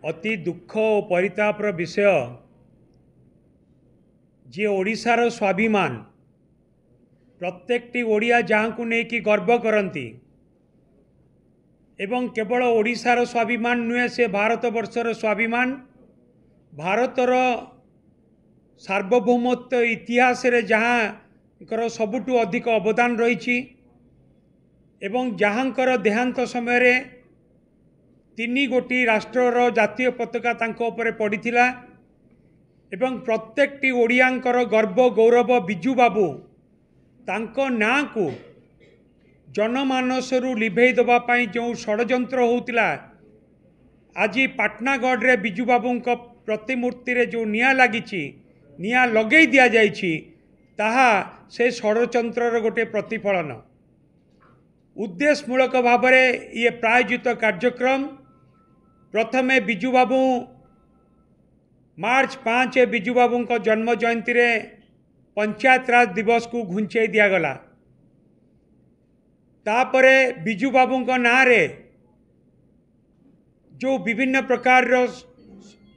अति दुख और परितापर विषय जे ओडिशार स्वाभिमान प्रत्येकटी ओडिया जहाँ को नहीं कि गर्व करती एवं केवल ओडिशार स्वाभिमान नुहे से भारत वर्षर स्वाभिमान भारतर सार्वभौमत्व इतिहास रे जहाँ सबुठु अधिक अवदान रही एवं जहाँकर देहांत समय तीन गोटी राष्ट्रर जातीय पताका तांको उपरे पड़ीथिला एवं प्रत्येकटी ओडियांकर गर्व गौरव बिजू बाबू तांको नाँ को जनमानसरू लिभेई दबा पाई जो षड्यंत्र होउतिला आज पाटनागढ़ रे बिजू बाबू प्रतिमूर्ति रे जो निया लागिची निया लगेई दिया जाइछि ताहा से षड्यंत्रर गोटे प्रतिफलन उद्देश्यमूलक भाव में ये प्रायोजित कार्यक्रम प्रथमे बिजू बाबू मार्च 5 बिजू बाबू जन्म जयंती रे पंचायत राज दिवस को घुंचई दिगला तापरे बिजू बाबू नाँ रे जो विभिन्न प्रकार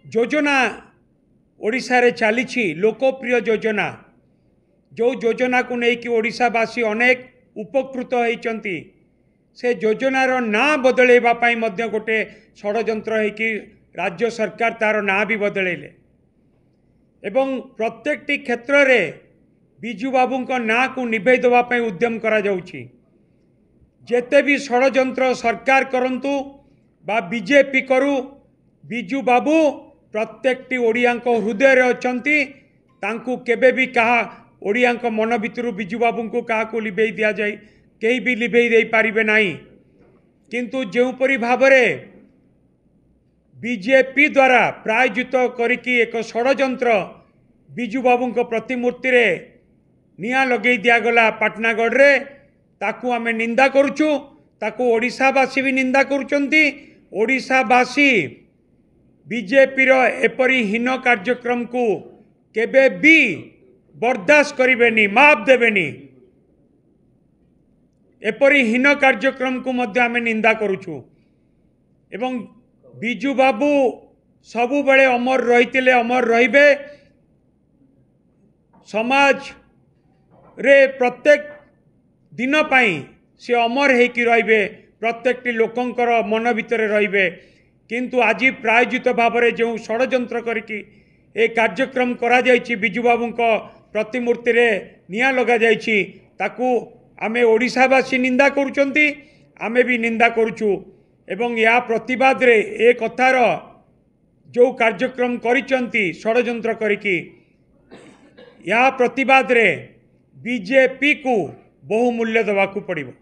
योजना ओडिशा रे चली लोकप्रिय योजना जो योजना को लेकिन ओडिशावासी अनेक उपकृत होती से योजनार ना बदलैवा गोटे षड्यंत्र होकि राज्य सरकार तार ना भी बदलैले एवं प्रत्येकटी क्षेत्र रे बिजू बाबू ना को निभेई देवाई उद्यम करा जाउछि जेते भी षड्यंत्र सरकार करंतु बा बीजेपी करू बिजू बाबू प्रत्येकटी ओडिया हृदय अछंती तांकु केबे भी कहा ओडिया मन भितर बिजू बाबू को क्या लिभेई दि जाए कहीं भी लिभेई दे पारिबे नाही किंतु जोपरी भाव में बीजेपी द्वारा प्रायोजित करिकी एक षड्यंत्र बिजू बाबू प्रतिमूर्ति रे निया लगेई दिगला पाटनागढ़ रे ताकू आमे निंदा करुचु ताकू ओडिशावासी भी निंदा करुचंती ओडिशावासी बीजेपी रो एपरी हीन कार्यक्रम को केबे भी बर्दाश्त करेनि माफ देवेनि एपरी हीन कार्यक्रम को मध्य आमे निंदा करुचु एवं बिजू बाबू सबु बेले अमर रही अमर रहिबे समाज रे प्रत्येक दिन पाई से अमर होकि रहिबे प्रत्येकटी लोकंकर मन भितर रहिबे किंतु आज प्रायोजित भाव में जो षड्यंत्र करिकी ए कार्यक्रम करा जायछि बिजू बाबू प्रतिमूर्ति रे निया लगा जायछि ताकू आमे ओडिशावासी निंदा करुचंती आमे भी निंदा करुचु एवं या प्रतिवाद रे ए कथार जो कार्यक्रम करिचंती षड्यंत्र करिकी या प्रतिवाद रे बीजेपी को बहुमूल्य देवाकू पड़िबो।